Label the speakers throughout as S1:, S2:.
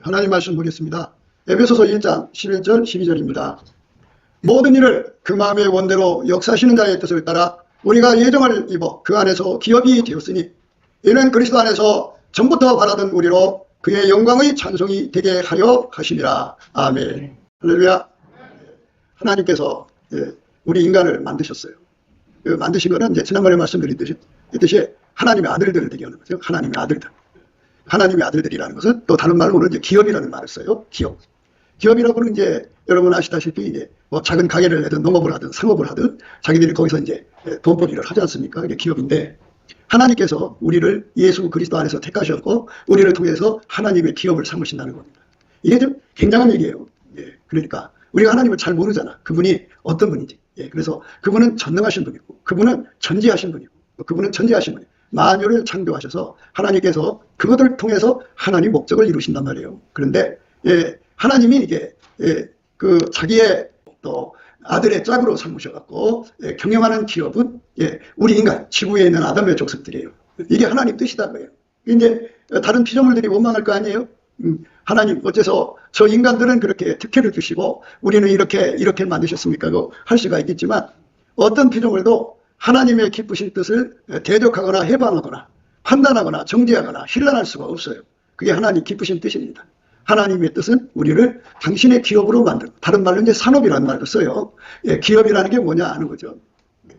S1: 하나님 말씀 보겠습니다. 에베소서 1장 11절 12절입니다. 모든 일을 그 마음의 원대로 역사하시는 자의 뜻을 따라 우리가 예정을 입어 그 안에서 기업이 되었으니 이는 그리스도 안에서 전부터 바라던 우리로 그의 영광의 찬송이 되게 하려 하심이라. 아멘. 할렐루야. 하나님께서 우리 인간을 만드셨어요. 만드신 거는 이제 지난번에 말씀드렸듯이 하나님의 아들들을 되게 하는 거죠. 하나님의 아들들. 하나님의 아들들이라는 것은 또 다른 말로는 이제 기업이라는 말을 써요. 기업. 기업이라고는 이제 여러분 아시다시피 이제 뭐 작은 가게를 내든 농업을 하든 상업을 하든 자기들이 거기서 이제 돈벌이를 하지 않습니까? 이게 기업인데 하나님께서 우리를 예수 그리스도 안에서 택하셨고 우리를 통해서 하나님의 기업을 삼으신다는 겁니다. 이게 좀 굉장한 얘기예요. 그러니까 우리가 하나님을 잘 모르잖아. 그분이 어떤 분인지. 그래서 그분은 전능하신 분이고 그분은 전지하신 분이고 만유를 창조하셔서 하나님께서 그것을 통해서 하나님 목적을 이루신단 말이에요. 그런데 하나님이 이게 그 자기의 또 아들의 짝으로 삼으셔갖고 경영하는 기업은 우리 인간 지구에 있는 아담의 족속들이에요. 이게 하나님 뜻이다 거예요. 이제 다른 피조물들이 원망할 거 아니에요. 하나님 어째서 저 인간들은 그렇게 특혜를 주시고 우리는 이렇게 만드셨습니까? 할 수가 있겠지만 어떤 피조물도 하나님의 기쁘신 뜻을 대적하거나 해방하거나 판단하거나 정죄하거나 힐난할 수가 없어요. 그게 하나님 기쁘신 뜻입니다. 하나님의 뜻은 우리를 당신의 기업으로 만들고, 다른 말로 이제 산업이라는 말도 써요. 기업이라는 게 뭐냐 하는 거죠.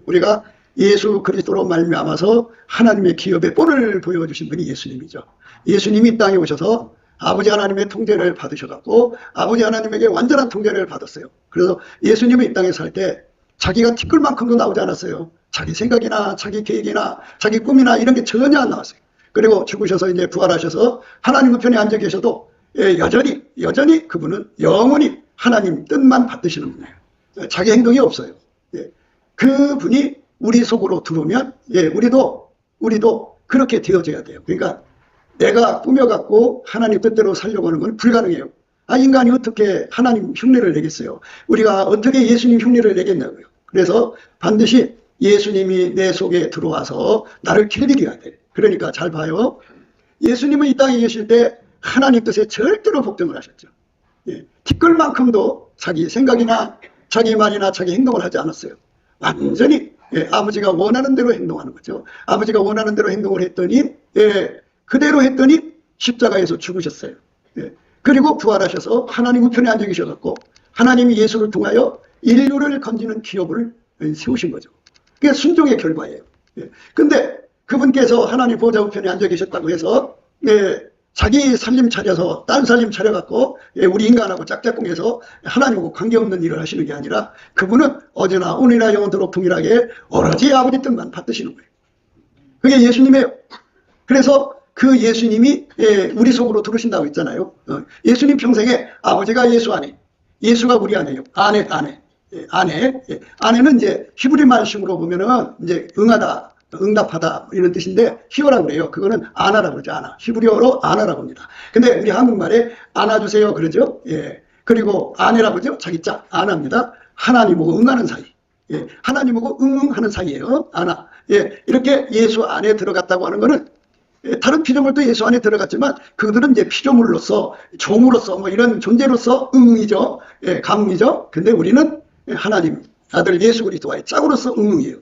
S1: 우리가 예수 그리스도로 말미암아서 하나님의 기업의 뿔을 보여주신 분이 예수님이죠. 예수님이 이 땅에 오셔서 아버지 하나님의 통제를 받으셔갖고 아버지 하나님에게 완전한 통제를 받았어요. 그래서 예수님이 이 땅에 살 때 자기가 티끌만큼도 나오지 않았어요. 자기 생각이나 자기 계획이나 자기 꿈이나 이런 게 전혀 안 나왔어요. 그리고 죽으셔서 이제 부활하셔서 하나님 우편에 앉아 계셔도 여전히 그분은 영원히 하나님 뜻만 받드시는 분이에요. 자기 행동이 없어요. 그분이 우리 속으로 들어오면 우리도 그렇게 되어져야 돼요. 그러니까 내가 꾸며갖고 하나님 뜻대로 살려고 하는 건 불가능해요. 인간이 어떻게 하나님 흉내를 내겠어요? 우리가 어떻게 예수님 흉내를 내겠냐고요. 그래서 반드시 예수님이 내 속에 들어와서 나를 길들이게 해야 돼. 그러니까 잘 봐요. 예수님은 이 땅에 계실 때 하나님 뜻에 절대로 복종을 하셨죠. 티끌만큼도 자기 생각이나 자기 말이나 자기 행동을 하지 않았어요. 완전히 아버지가 원하는 대로 행동하는 거죠. 아버지가 원하는 대로 행동을 했더니 그대로 했더니 십자가에서 죽으셨어요. 그리고 부활하셔서 하나님 우편에 앉아 계셔갖고 하나님이 예수를 통하여 인류를 건지는 기업을 세우신 거죠. 그게 순종의 결과예요. 근데 그분께서 하나님 보좌 우편에 앉아 계셨다고 해서 자기 살림 차려서 딴 살림 차려갖고 우리 인간하고 짝짝꿍해서 하나님하고 관계없는 일을 하시는 게 아니라 그분은 어제나 오늘이나 영원토록 동일하게 오로지 아버지 뜻만 받드시는 거예요. 그게 예수님이에요. 그래서 그 예수님이 우리 속으로 들어오신다고 했잖아요. 예수님 평생에 아버지가 예수 안에, 예수가 우리 안에요. 아내는 이제 히브리 말식으로 보면은 이제 응하다, 응답하다 이런 뜻인데 히어라고 그래요. 그거는 아나라고 그러죠. 아나. 히브리어로 아나라고 합니다. 근데 우리 한국말에 안아주세요 그러죠. 그리고 아내라고 그러죠. 자기 짝 아나입니다. 하나님하고 응하는 사이. 하나님하고 응하는 사이예요. 아나. 이렇게 예수 안에 들어갔다고 하는 거는 다른 피조물도 예수 안에 들어갔지만 그들은 이제 피조물로서 종으로서 뭐 이런 존재로서 응이죠. 감이죠. 근데 우리는 하나님 아들 예수 그리스도와의 짝으로서 응이에요.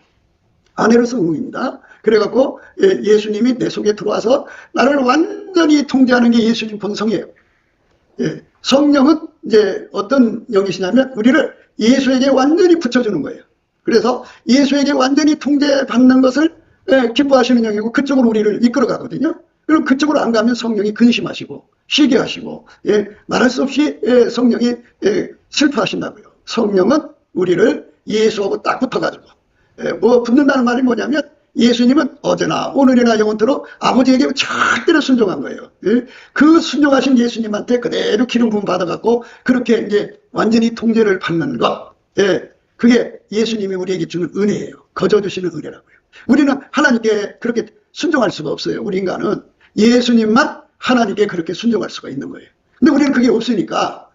S1: 아내로서 응입니다. 그래갖고 예수님이 내 속에 들어와서 나를 완전히 통제하는 게 예수님 본성이에요. 성령은 이제 어떤 영이시냐면 우리를 예수에게 완전히 붙여주는 거예요. 그래서 예수에게 완전히 통제받는 것을 기뻐하시는 영이고 그쪽으로 우리를 이끌어 가거든요. 그럼 그쪽으로 안 가면 성령이 근심하시고 쉬게 하시고 말할 수 없이 성령이 슬퍼하신다고요. 성령은 우리를 예수하고 딱 붙어가지고 붙는다는 말이 뭐냐면 예수님은 어제나 오늘이나 영원토록 아버지에게 절대로 순종한 거예요. 그 순종하신 예수님한테 그대로 기름 부음 받아갖고 그렇게 이제 완전히 통제를 받는 것. 그게 예수님이 우리에게 주는 은혜예요. 거저주시는 은혜라고요. 우리는 하나님께 그렇게 순종할 수가 없어요. 우리 인간은 예수님만 하나님께 그렇게 순종할 수가 있는 거예요. 근데 우리는 그게 없으니까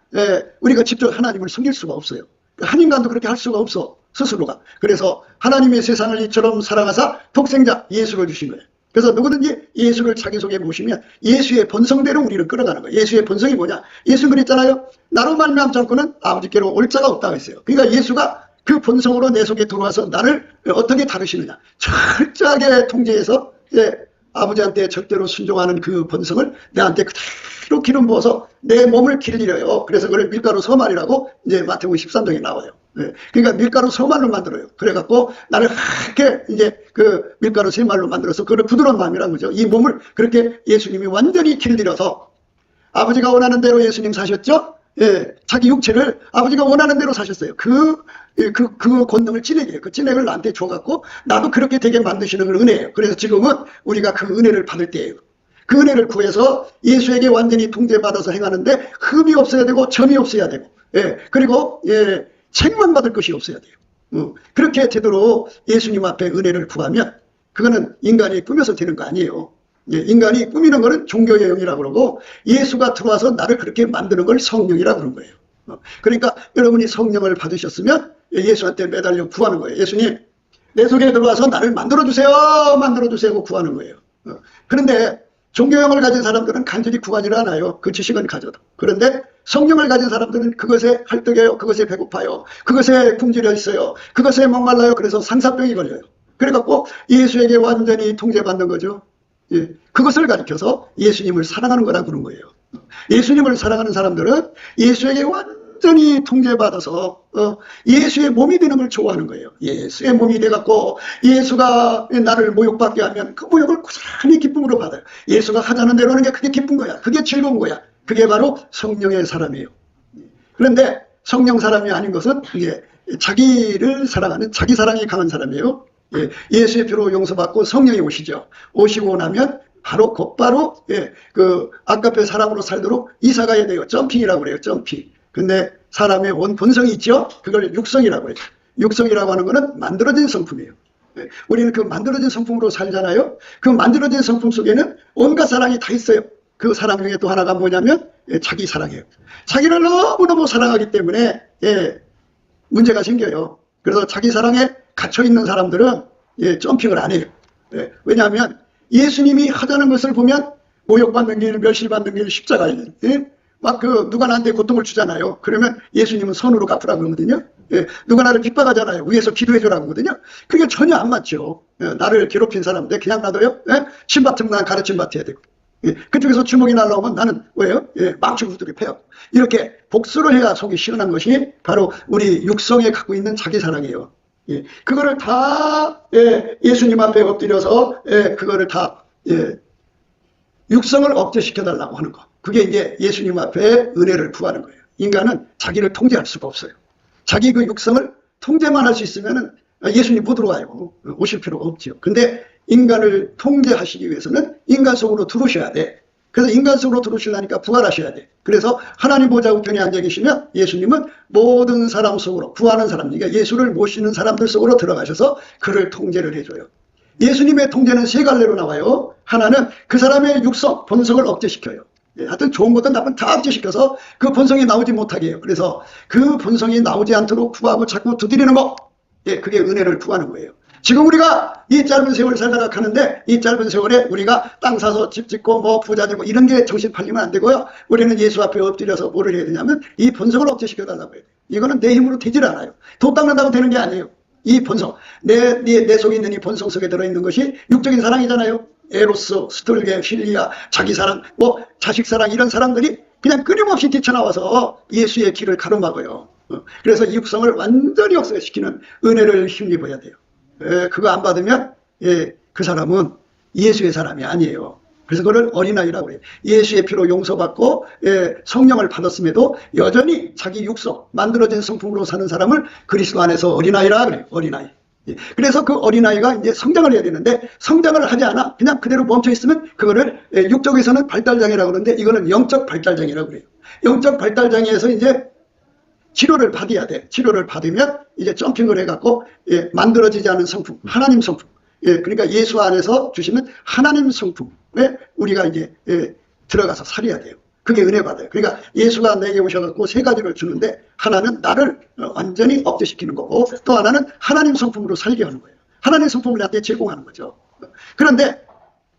S1: 우리가 직접 하나님을 섬길 수가 없어요. 한 인간도 그렇게 할 수가 없어. 스스로가. 그래서 하나님의 세상을 이처럼 사랑하사 독생자 예수를 주신 거예요. 그래서 누구든지 예수를 자기 속에 모시면 예수의 본성대로 우리를 끌어가는 거예요. 예수의 본성이 뭐냐? 예수는 그랬잖아요. 나로 말미암지 않고는 아버지께로 올 자가 없다고 했어요. 그러니까 예수가 그 본성으로 내 속에 들어와서 나를 어떻게 다루시느냐? 철저하게 통제해서 아버지한테 절대로 순종하는 그 본성을 내한테 그대로 기름 부어서 내 몸을 길들여요. 그래서 그걸 밀가루 서말이라고 이제 마태복음 13장에 나와요. 그러니까 밀가루 서말로 만들어요. 그래갖고 나를 하얗게 이제 그 밀가루 세말로 만들어서 그걸 부드러운 마음이라는 거죠. 이 몸을 그렇게 예수님이 완전히 길들여서 아버지가 원하는 대로 예수님 사셨죠? 자기 육체를 아버지가 원하는 대로 사셨어요. 그 권능을 찐액이에요. 그 찐액을 나한테 줘갖고 나도 그렇게 되게 만드시는 건 은혜예요. 그래서 지금은 우리가 그 은혜를 받을 때예요. 그 은혜를 구해서 예수에게 완전히 통제받아서 행하는데 흠이 없어야 되고 점이 없어야 되고, 그리고 책만 받을 것이 없어야 돼요. 그렇게 되도록 예수님 앞에 은혜를 구하면 그거는 인간이 꾸며서 되는 거 아니에요. 인간이 꾸미는 거는 종교의 영이라고 그러고 예수가 들어와서 나를 그렇게 만드는 걸 성령이라고 그러는 거예요. 그러니까 여러분이 성령을 받으셨으면 예수한테 매달려 구하는 거예요. 예수님, 내 속에 들어와서 나를 만들어주세요. 만들어주세요. 구하는 거예요. 그런데 종교형을 가진 사람들은 간절히 구하지를 않아요. 그 지식은 가져도. 그런데 성령을 가진 사람들은 그것에 할떡해요. 그것에 배고파요. 그것에 굶주려 있어요. 그것에 목말라요. 그래서 상사병이 걸려요. 그래갖고 예수에게 완전히 통제받는 거죠. 그것을 가리켜서 예수님을 사랑하는 거라고 그런 거예요. 예수님을 사랑하는 사람들은 예수에게 완전히 통제받아서 예수의 몸이 되는 걸 좋아하는 거예요. 예수의 몸이 돼갖고 예수가 나를 모욕받게 하면 그 모욕을 고스란히 기쁨으로 받아요. 예수가 하자는 대로 하는 게 그게 기쁜 거야. 그게 즐거운 거야. 그게 바로 성령의 사람이에요. 그런데 성령 사람이 아닌 것은 자기를 사랑하는 자기 사랑이 강한 사람이에요. 예수의 피로 용서받고 성령이 오시죠. 오시고 나면 곧바로 그 아까페 사람으로 살도록 이사가야 돼요. 점핑이라고 그래요. 점핑. 근데 사람의 온 본성이 있죠. 그걸 육성이라고 해요. 육성이라고 하는 거는 만들어진 성품이에요. 우리는 그 만들어진 성품으로 살잖아요. 그 만들어진 성품 속에는 온갖 사랑이 다 있어요. 그 사랑 중에 또 하나가 뭐냐면 자기 사랑이에요. 자기를 너무너무 사랑하기 때문에 문제가 생겨요. 그래서 자기 사랑에 갇혀있는 사람들은 점핑을 안 해요. 왜냐하면 예수님이 하자는 것을 보면 모욕받는 길, 멸실받는 길, 십자가에 막 누가 나한테 고통을 주잖아요. 그러면 예수님은 선으로 갚으라고 그러거든요. 누가 나를 핍박하잖아요. 위에서 기도해 주라고 하거든요. 그게 전혀 안 맞죠. 나를 괴롭힌 사람인데 그냥 놔둬요? 침받으면 난 가르침 받아야 되고. 그쪽에서 주먹이 날라오면 나는 왜요? 망치고 두들겨 패요. 이렇게 복수를 해야 속이 시원한 것이 바로 우리 육성에 갖고 있는 자기 사랑이에요. 그거를 다 예수님 앞에 엎드려서 그거를 다 육성을 억제시켜달라고 하는 거. 그게 이제 예수님 앞에 은혜를 구하는 거예요. 인간은 자기를 통제할 수가 없어요. 자기 그 육성을 통제만 할 수 있으면은 예수님 못 들어와요. 오실 필요가 없죠. 근데 인간을 통제하시기 위해서는 인간 속으로 들어오셔야 돼. 그래서 인간 속으로 들어오시려니까 부활하셔야 돼. 그래서 하나님 보좌 우편에 앉아 계시면 예수님은 모든 사람 속으로 구하는 사람, 그러니까 예수를 모시는 사람들 속으로 들어가셔서 그를 통제를 해줘요. 예수님의 통제는 세 갈래로 나와요. 하나는 그 사람의 육성, 본성을 억제시켜요. 하여튼 좋은 것도 나쁜 다 억제시켜서 그 본성이 나오지 못하게 해요. 그래서 그 본성이 나오지 않도록 구하고 자꾸 두드리는 거, 그게 은혜를 구하는 거예요. 지금 우리가 이 짧은 세월 살다가 가는데 이 짧은 세월에 우리가 땅 사서 집 짓고 뭐 부자 되고 이런 게 정신 팔리면 안 되고요. 우리는 예수 앞에 엎드려서 뭐를 해야 되냐면 이 본성을 억제시켜 달라고 해요. 이거는 내 힘으로 되질 않아요. 돈 닦는다고 되는 게 아니에요. 이 본성, 내 속에 있는 이 본성 속에 들어있는 것이 육적인 사랑이잖아요. 에로스, 스톨게, 필리아, 자기 사랑, 뭐 자식 사랑 이런 사람들이 그냥 끊임없이 뛰쳐나와서 예수의 길을 가로막아요. 그래서 이 육성을 완전히 억제시키는 은혜를 힘입어야 돼요. 그거 안 받으면 그 사람은 예수의 사람이 아니에요. 그래서 그걸 어린아이라고 해요. 예수의 피로 용서받고 성령을 받았음에도 여전히 자기 육성, 만들어진 성품으로 사는 사람을 그리스도 안에서 어린아이라 그래요. 어린아이. 그래서 그 어린아이가 이제 성장을 해야 되는데 성장을 하지 않아. 그냥 그대로 멈춰 있으면 그거를 육적에서는 발달장애라고 그러는데 이거는 영적 발달장애라고 그래요. 영적 발달장애에서 이제 치료를 받아야 돼. 치료를 받으면 이제 점핑을 해갖고 만들어지지 않은 성품, 하나님 성품. 그러니까 예수 안에서 주시는 하나님 성품에 우리가 이제 들어가서 살아야 돼요. 그게 은혜 받아요. 그러니까 예수가 내게 오셔갖고 세 가지를 주는데 하나는 나를 완전히 억제시키는 거고 또 하나는 하나님 성품으로 살게 하는 거예요. 하나님 성품을 나한테 제공하는 거죠. 그런데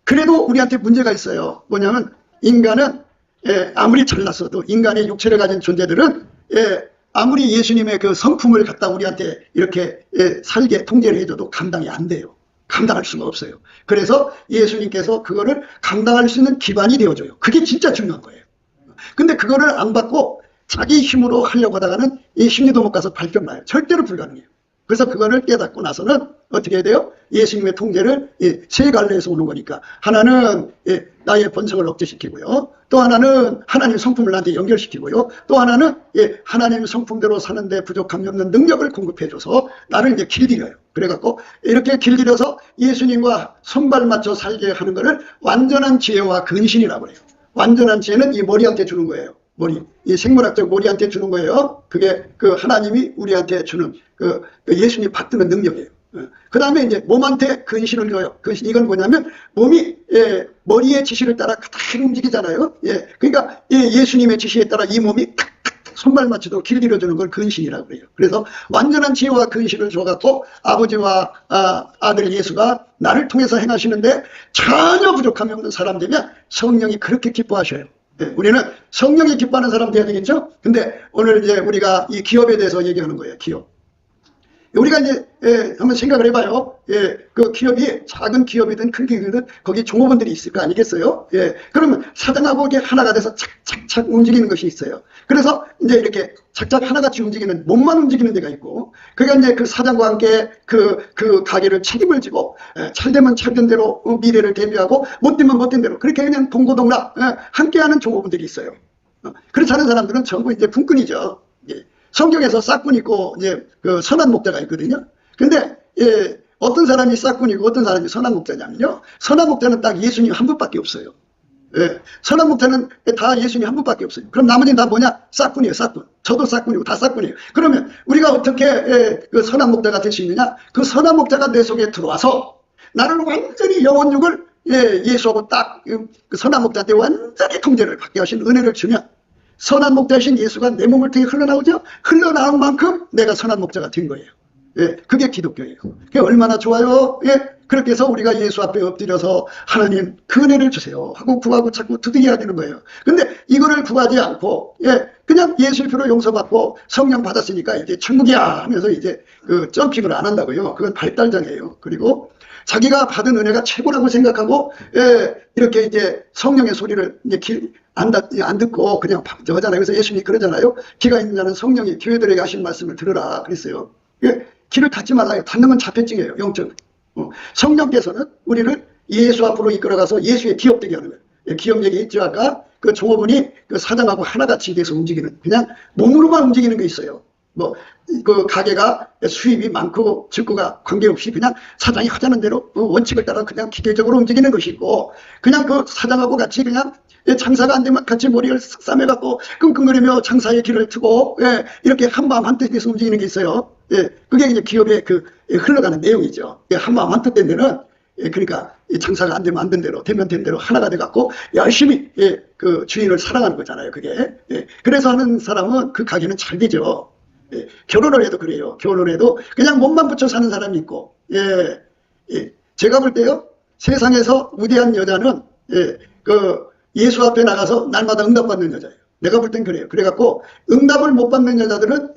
S1: 그래도 우리한테 문제가 있어요. 뭐냐면 인간은 아무리 잘났어도 인간의 육체를 가진 존재들은 아무리 예수님의 그 성품을 갖다 우리한테 이렇게 살게 통제를 해줘도 감당이 안 돼요. 감당할 수가 없어요. 그래서 예수님께서 그거를 감당할 수 있는 기반이 되어줘요. 그게 진짜 중요한 거예요. 근데 그거를 안 받고 자기 힘으로 하려고 하다가는 이 심리도못 가서 발병나요. 절대로 불가능해요. 그래서 그거를 깨닫고 나서는 어떻게 해야 돼요? 예수님의 통제를 세 갈래에서 오는 거니까 하나는 나의 본성을 억제시키고요. 또 하나는 하나님 성품을 나한테 연결시키고요. 또 하나는 하나님 성품대로 사는데 부족함이 없는 능력을 공급해줘서 나를 이제 길들여요. 그래갖고 이렇게 길들여서 예수님과 손발 맞춰 살게 하는 것을 완전한 지혜와 근신이라고 해요. 완전한 지혜는 이 머리한테 주는 거예요. 머리, 이 생물학적 머리한테 주는 거예요. 그게 그 하나님이 우리한테 주는 그 예수님 받드는 능력이에요. 그 다음에 이제 몸한테 근신을 줘요. 근신, 이건 뭐냐면 몸이 머리의 지시를 따라 그대로 움직이잖아요. 그러니까 예수님의 지시에 따라 이 몸이 손발 맞추도록 길들여주는 걸 근신이라고 그래요. 그래서 완전한 지혜와 근신을 줘갖고 아버지와 아들 예수가 나를 통해서 행하시는데 전혀 부족함이 없는 사람 되면 성령이 그렇게 기뻐하셔요. 우리는 성령이 기뻐하는 사람 돼야 되겠죠? 근데 오늘 이제 우리가 이 기업에 대해서 얘기하는 거예요. 기업. 우리가 이제 한번 생각을 해봐요. 그 기업이 작은 기업이든 큰 기업이든 거기 종업원들이 있을 거 아니겠어요? 그러면 사장하고 이게 하나가 돼서 착착착 움직이는 것이 있어요. 그래서 이제 이렇게 착착 하나같이 움직이는 몸만 움직이는 데가 있고, 그러니까 이제 그 사장과 함께 그 가게를 책임을 지고 잘 되면 잘된 대로 미래를 대비하고 못 되면 못된 대로 그렇게 그냥 동고동락 함께하는 종업원들이 있어요. 그렇지 않은 사람들은 전부 이제 품꾼이죠. 성경에서 싹꾼 있고 이제 그 선한 목자가 있거든요. 근데 어떤 사람이 싹꾼이고 어떤 사람이 선한 목자냐면요. 선한 목자는 딱 예수님 한 분밖에 없어요. 선한 목자는 다 예수님 한 분밖에 없어요. 그럼 나머지는 다 뭐냐? 싹꾼이에요, 싹꾼. 저도 싹꾼이고 다 싹꾼이에요. 그러면 우리가 어떻게 그 선한 목자가 될 수 있느냐? 그 선한 목자가 내 속에 들어와서 나를 완전히 영혼육을 예수하고 딱 그 선한 목자한테 완전히 통제를 받게 하신 은혜를 주면 선한 목자이신 예수가 내 몸을 통해 흘러나오죠? 흘러나온 만큼 내가 선한 목자가 된 거예요. 그게 기독교예요. 그게 얼마나 좋아요? 그렇게 해서 우리가 예수 앞에 엎드려서 하나님 그 은혜를 주세요 하고 구하고 자꾸 두드려야 되는 거예요. 근데 이거를 구하지 않고 그냥 예수의 피로 용서받고 성령 받았으니까 이제 천국이야 하면서 이제 그 점핑을 안 한다고요. 그건 발달장애예요. 그리고 자기가 받은 은혜가 최고라고 생각하고 이렇게 이제 성령의 소리를 이제 안 듣고 그냥 저잖아요. 그래서 예수님이 그러잖아요. 귀가 있는 자는 성령이 교회들에게 하신 말씀을 들으라 그랬어요. 귀를 닫지 말라요. 닫는 건 자폐증이에요. 영적. 성령께서는 우리를 예수 앞으로 이끌어가서 예수의 기업 되게 하는 거예요. 기업 얘기 있죠. 아까 그 종업원이 그 사장하고 하나같이 돼서 움직이는, 그냥 몸으로만 움직이는 게 있어요. 뭐 그 가게가 수입이 많고 적고가 관계없이 그냥 사장이 하자는 대로 원칙을 따라 그냥 기계적으로 움직이는 것이 있고, 그냥 그 사장하고 같이 그냥 장사가 안 되면 같이 머리를 싸매갖고 끙끙거리며 장사의 길을 트고 이렇게 한마음 한뜻에서 움직이는 게 있어요. 그게 이제 기업의 그 흘러가는 내용이죠. 한마음 한뜻된 데는 그러니까 장사가 안 되면 안 된 대로, 되면 된 대로 하나가 돼갖고 열심히 그 주인을 사랑하는 거잖아요. 그게. 그래서 하는 사람은 그 가게는 잘 되죠. 결혼을 해도 그래요. 결혼을 해도 그냥 몸만 붙여 사는 사람이 있고, 제가 볼 때요, 세상에서 위대한 여자는 그 예수 앞에 나가서 날마다 응답받는 여자예요. 내가 볼 땐 그래요. 그래갖고 응답을 못 받는 여자들은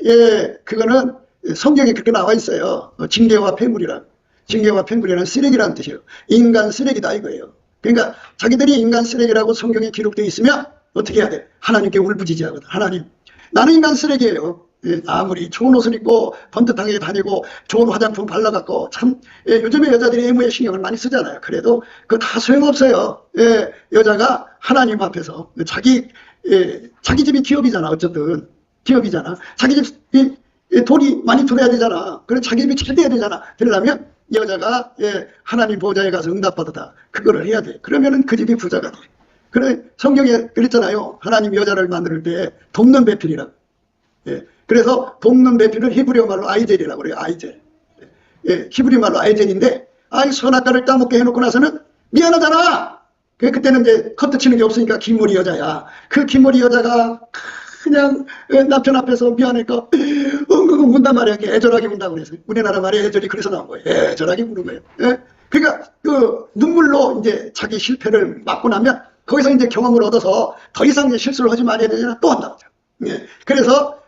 S1: 그거는 성경에 그렇게 나와 있어요. 징계와 폐물이란. 징계와 폐물이란 쓰레기라는 뜻이에요. 인간 쓰레기다 이거예요. 그러니까 자기들이 인간 쓰레기라고 성경에 기록되어 있으면 어떻게 해야 돼? 하나님께 울부짖어야 하거든. 하나님, 나는 인간 쓰레기예요. 아무리 좋은 옷을 입고 번듯하게 다니고 좋은 화장품 발라갖고 참 요즘에 여자들이 외모에 신경을 많이 쓰잖아요. 그래도 그거 다 소용없어요. 여자가 하나님 앞에서 자기 집이 기업이잖아. 어쨌든 기업이잖아. 자기 집이 돈이 많이 들어야 되잖아. 그래 자기 집이 잘 돼야 되잖아. 그러려면 여자가 하나님 보좌에 가서 응답받았다. 그거를 해야 돼. 그러면은 그 집이 부자가 돼. 그래 성경에 그랬잖아요. 하나님 여자를 만들 때 돕는 배필이라고. 그래서 돕는 배필을 히브리어 말로 아이젤이라고 그래요. 아이젤. 히브리 말로 아이젤인데, 선악과를 따먹게 해놓고 나서는 미안하잖아. 그때는 이제 커트 치는 게 없으니까 긴머리 여자야. 그 긴머리 여자가 그냥 남편 앞에서 미안하니까 엉엉 운단 말이야. 애절하게 운다고 그래서. 우리나라 말에 애절이 그래서 나온 거예요. 애절하게 우는 거예요. 그러니까 그 눈물로 이제 자기 실패를 맞고 나면 거기서 이제 경험을 얻어서 더 이상 이제 실수를 하지 말아야 되잖아. 또 한다고. 예. 그래서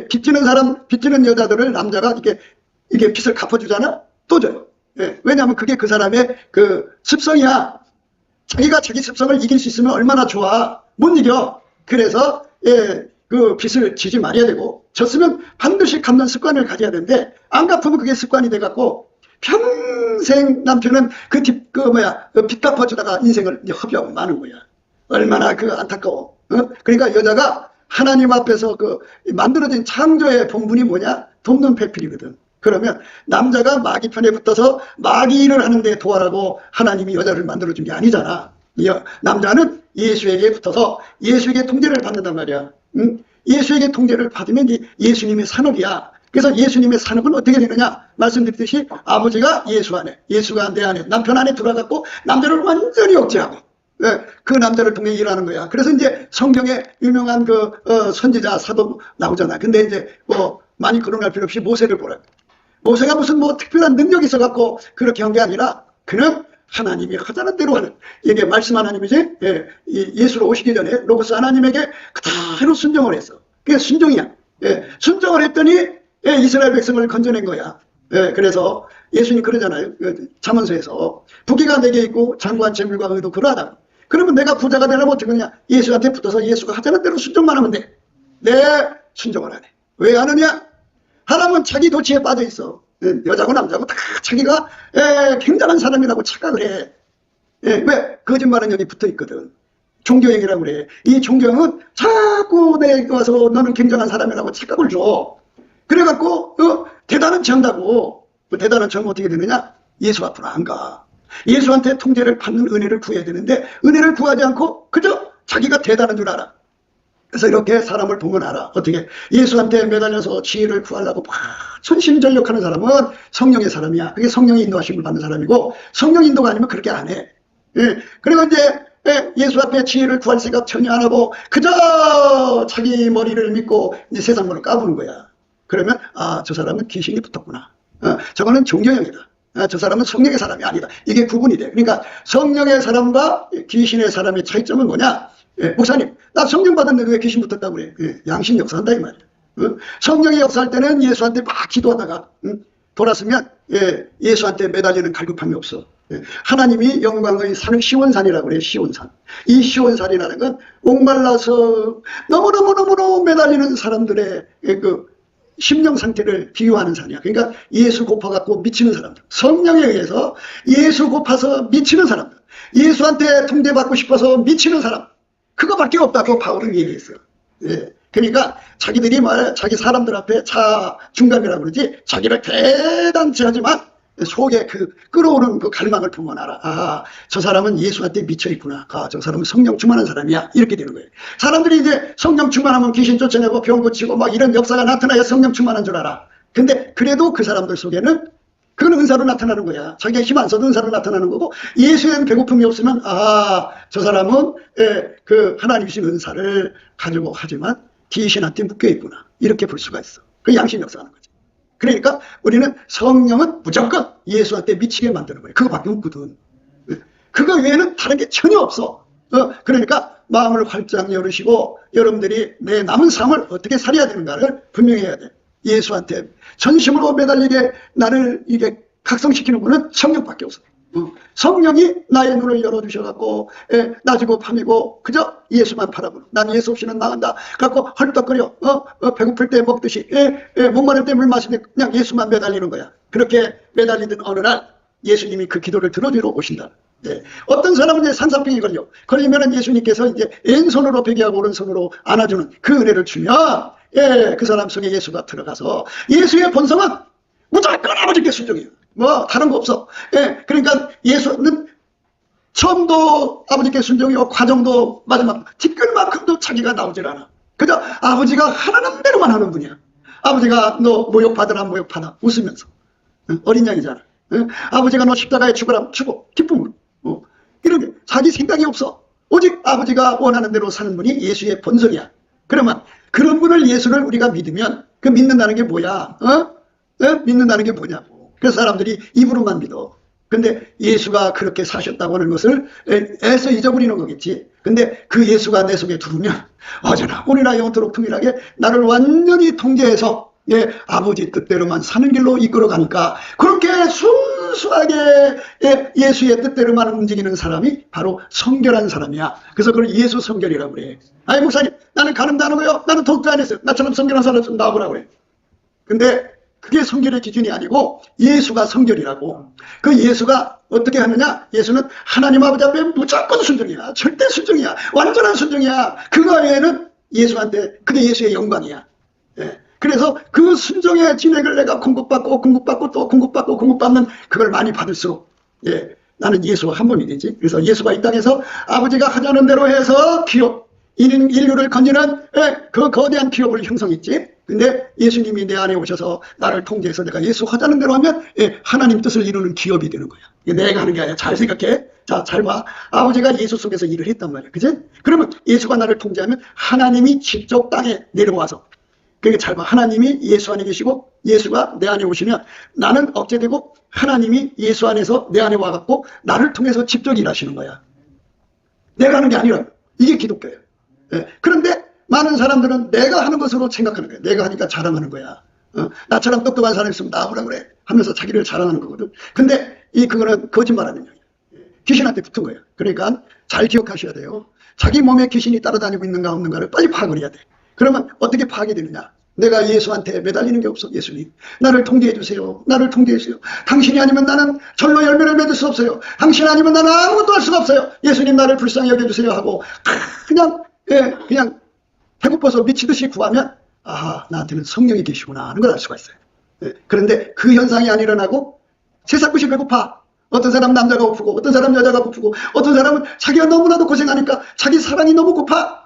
S1: 빚지는 사람, 빚지는 여자들을 남자가 이게 빚을 갚아주잖아. 또 줘요. 예. 왜냐하면 그게 그 사람의 그 습성이야. 자기가 자기 습성을 이길 수 있으면 얼마나 좋아. 못 이겨. 그래서 그 빚을 지지 말아야 되고, 졌으면 반드시 갚는 습관을 가져야 되는데, 안 갚으면 그게 습관이 돼갖고 평생 남편은 빚 갚아주다가 인생을 이제 허비하고 마는 거야. 얼마나 그 안타까워. 그러니까 여자가 하나님 앞에서 그 만들어진 창조의 본분이 뭐냐? 돕는 배필이거든. 그러면 남자가 마귀 편에 붙어서 마귀 일을 하는데 도와라고 하나님이 여자를 만들어준 게 아니잖아. 남자는 예수에게 붙어서 예수에게 통제를 받는단 말이야. 예수에게 통제를 받으면 예수님의 산업이야. 그래서 예수님의 산업은 어떻게 되느냐? 말씀드렸듯이 아버지가 예수 안에, 예수가 내 안에, 남편 안에 들어가고 남자를 완전히 억제하고 그 남자를 통해 일하는 거야. 그래서 이제 성경에 유명한 그 선지자 사도 나오잖아. 근데 이제 많이 거론할 필요 없이 모세를 보라. 모세가 무슨 뭐 특별한 능력이 있어갖고 그렇게 한 게 아니라 그는 하나님이 하자는 대로 하는, 이게 말씀 하나님이지. 예수로 오시기 전에 로고스 하나님에게 그대로 순종을 했어. 그게 순종이야. 순종을 했더니 이스라엘 백성을 건져낸 거야. 그래서 예수님 그러잖아요. 잠언서에서 부귀가 내게 있고 장구한 재물과 의도 그러하다. 그러면 내가 부자가 되려면 어떻게 하냐? 예수한테 붙어서 예수가 하자는 대로 순종만 하면 돼. 순종을 안 해. 왜 하느냐? 하나님은 자기 도취에 빠져 있어. 여자고 남자고 다 자기가 굉장한 사람이라고 착각을 해. 왜? 거짓말은 여기 붙어 있거든. 종교행위라고 그래. 이 종교행은 자꾸 내가 와서 너는 굉장한 사람이라고 착각을 줘. 그래갖고 대단한 정다고. 대단한 정 어떻게 되느냐? 예수 앞으로 안 가. 예수한테 통제를 받는 은혜를 구해야 되는데 은혜를 구하지 않고 그저 자기가 대단한 줄 알아. 그래서 이렇게 사람을 보면 알아. 어떻게 예수한테 매달려서 지혜를 구하려고 천심전력하는 사람은 성령의 사람이야. 그게 성령의 인도하심을 받는 사람이고, 성령 인도가 아니면 그렇게 안 해. 그리고 이제 예수 앞에 지혜를 구할 생각 전혀 안 하고 그저 자기 머리를 믿고 이제 세상 문을 까부는 거야. 그러면 저 사람은 귀신이 붙었구나. 저거는 종교형이다. 저 사람은 성령의 사람이 아니다. 이게 구분이 돼. 그러니까 성령의 사람과 귀신의 사람의 차이점은 뭐냐? 목사님, 나 성령 받았는데 왜 귀신 붙었다고 그래? 양심 역사한다 이 말이야. 성령이 역사할 때는 예수한테 막 기도하다가 돌았으면 예수한테 매달리는 갈급함이 없어. 하나님이 영광의 산을 시온산이라고 그래요. 시온산. 이 시온산이라는 건 목말라서 너무너무너무 매달리는 사람들의 그 심령 상태를 비유하는 산이야. 그러니까 예수 고파갖고 미치는 사람들, 성령에 의해서 예수 고파서 미치는 사람들, 예수한테 통제받고 싶어서 미치는 사람, 그거밖에 없다고 바울은 얘기했어요. 그러니까 자기들이 자기 사람들 앞에 중감이라고 그러지, 자기를 대단치 하지만 속에 끓어오르는 그 갈망을 보면 알아. 저 사람은 예수한테 미쳐 있구나. 저 사람은 성령 충만한 사람이야. 이렇게 되는 거예요. 사람들이 이제 성령 충만하면 귀신 쫓아내고 병 고치고 막 이런 역사가 나타나야 성령 충만한 줄 알아. 근데 그래도 그 사람들 속에는 그건 은사로 나타나는 거야. 자기가 힘 안 써도 은사로 나타나는 거고, 예수에 대한 배고픔이 없으면 저 사람은 그 하나님이신 은사를 가지고 하지만 귀신한테 묶여 있구나. 이렇게 볼 수가 있어. 그 양심 역사하는 거지. 그러니까 우리는 성령은 무조건 예수한테 미치게 만드는 거예요. 그거밖에 없거든. 그거 외에는 다른 게 전혀 없어. 그러니까 마음을 활짝 열으시고 여러분들이 내 남은 삶을 어떻게 살아야 되는가를 분명히 해야 돼. 예수한테 전심으로 매달리게 나를 이게 각성시키는 분은 성령밖에 없어. 성령이 나의 눈을 열어주셔갖고 낮이고 밤이고 그저 예수만 바라보는, 난 예수 없이는 나간다 갖고 헐떡거려. 배고플 때 먹듯이 목마를 때 물 마시는데 그냥 예수만 매달리는 거야. 그렇게 매달리던 어느 날 예수님이 그 기도를 들어주러 오신다. 어떤 사람은 이제 산사병이 걸리면은 예수님께서 이제 왼손으로 베개하고 오른손으로 안아주는 그 은혜를 주면 그 사람 속에 예수가 들어가서, 예수의 본성은 무조건 아버지께 순종해요. 뭐 다른 거 없어. 그러니까 예수는 처음도 아버지께 순종이고 과정도 마지막 뒷끝만큼도 자기가 나오질 않아. 그저 아버지가 하라는 대로만 하는 분이야. 아버지가 너 모욕받으라 모욕받아 웃으면서. 어린 양이잖아. 아버지가 너 십자가에 죽으라 죽어 기쁨으로. 이런 게 자기 생각이 없어. 오직 아버지가 원하는 대로 사는 분이 예수의 본성이야. 그러면 그런 분을, 예수를 우리가 믿으면 그 믿는다는 게 뭐야? 믿는다는 게 뭐냐고. 그래서 사람들이 입으로만 믿어. 근데 예수가 그렇게 사셨다고 하는 것을 애써 잊어버리는 거겠지. 근데 그 예수가 내 속에 들으면 어제나 오늘나 영원토록 동일하게 나를 완전히 통제해서 아버지 뜻대로만 사는 길로 이끌어가니까 그렇게 순수하게 예수의 뜻대로만 움직이는 사람이 바로 성결한 사람이야. 그래서 그걸 예수 성결이라고 그래. 아니 목사님 나는 가늠도 안 하고요. 나는 독도 안 했어요. 나처럼 성결한 사람 좀 나와보라고 그래. 근데 그게 성결의 기준이 아니고 예수가 성결이라고. 그 예수가 어떻게 하느냐? 예수는 하나님 아버지 앞에 무조건 순종이야. 절대 순종이야. 완전한 순종이야. 그거 외에는 예수한테 그게 예수의 영광이야. 그래서 그 순종의 진액을 내가 공급받고 또 공급받는 그걸 많이 받을수록 나는 예수와 한 몸이 되지. 그래서 예수가 이 땅에서 아버지가 하자는 대로 해서 기업, 인류를 건지는 그 거대한 기업을 형성했지. 근데 예수님이 내 안에 오셔서 나를 통제해서 내가 예수 하자는 대로 하면 하나님 뜻을 이루는 기업이 되는 거야. 내가 하는 게 아니라 잘 생각해. 자, 잘 봐. 아버지가 예수 속에서 일을 했단 말이야. 그치? 그러면 예수가 나를 통제하면 하나님이 직접 땅에 내려와서 그러니까 잘 봐. 하나님이 예수 안에 계시고 예수가 내 안에 오시면 나는 억제되고 하나님이 예수 안에서 내 안에 와갖고 나를 통해서 직접 일하시는 거야. 내가 하는 게 아니라 이게 기독교예요. 그런데 많은 사람들은 내가 하는 것으로 생각하는 거야. 내가 하니까 자랑하는 거야. 나처럼 똑똑한 사람이 있으면 나오라 그래 하면서 자기를 자랑하는 거거든. 근데 그거는 거짓말하는 거야. 귀신한테 붙은 거예요. 그러니까 잘 기억하셔야 돼요. 자기 몸에 귀신이 따라다니고 있는가 없는가를 빨리 파악을 해야 돼. 그러면 어떻게 파악이 되느냐? 내가 예수한테 매달리는 게 없어. 예수님 나를 통제해 주세요. 나를 통제해 주세요. 당신이 아니면 나는 절로 열매를 맺을 수 없어요. 당신 아니면 나는 아무것도 할 수가 없어요. 예수님 나를 불쌍히 여겨주세요 하고 그냥 배고파서 미치듯이 구하면 나한테는 성령이 계시구나 하는 걸 알 수가 있어요. 그런데 그 현상이 안 일어나고 새싹끝이 배고파. 어떤 사람은 남자가 고프고 어떤 사람은 여자가 고프고 어떤 사람은 자기가 너무나도 고생하니까 자기 사랑이 너무 고파.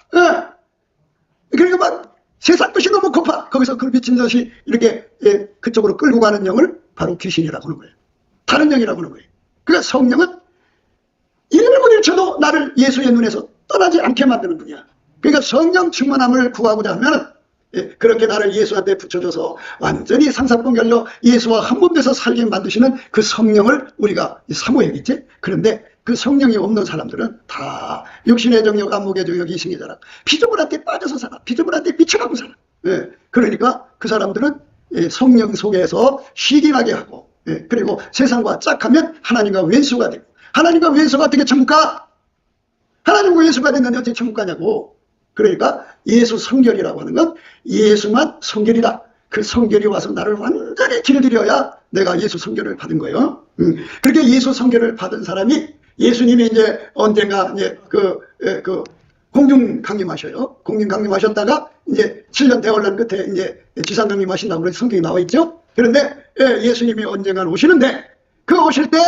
S1: 그러니까 막 새싹끝이 너무 고파. 거기서 그 미친 듯이 이렇게 그쪽으로 끌고 가는 영을 바로 귀신이라고 하는 거예요. 다른 영이라고 하는 거예요. 그러니까 성령은 1분 1초도 나를 예수의 눈에서 떠나지 않게 만드는 분이야. 그러니까 성령 충만함을 구하고자 하면 그렇게 나를 예수한테 붙여줘서 완전히 상사뿐 결려 예수와 한 몸 돼서 살게 만드시는 그 성령을 우리가 사모해야겠지. 그런데 그 성령이 없는 사람들은 다 육신의 정욕, 안목의 정욕, 이승의 자랑, 피조물한테 빠져서 살아. 피조물한테 미쳐가고 살아. 그러니까 그 사람들은 성령 속에서 시기나게 하고 그리고 세상과 짝하면 하나님과 왼수가 되고 하나님과 왼수가 어떻게 천국가? 하나님과 왼수가 됐는데 어떻게 천국 가냐고. 그러니까 예수 성결이라고 하는 건 예수만 성결이다. 그 성결이 와서 나를 완전히 길들여야 내가 예수 성결을 받은 거예요. 그렇게 예수 성결을 받은 사람이 예수님이 이제 언젠가 이제 그 공중 강림하셔요. 공중 강림하셨다가 이제 7년 대환란 끝에 이제 지상 강림하신다고 그래서 성경에 나와 있죠. 그런데 예수님이 언젠가 오시는데 그 오실 때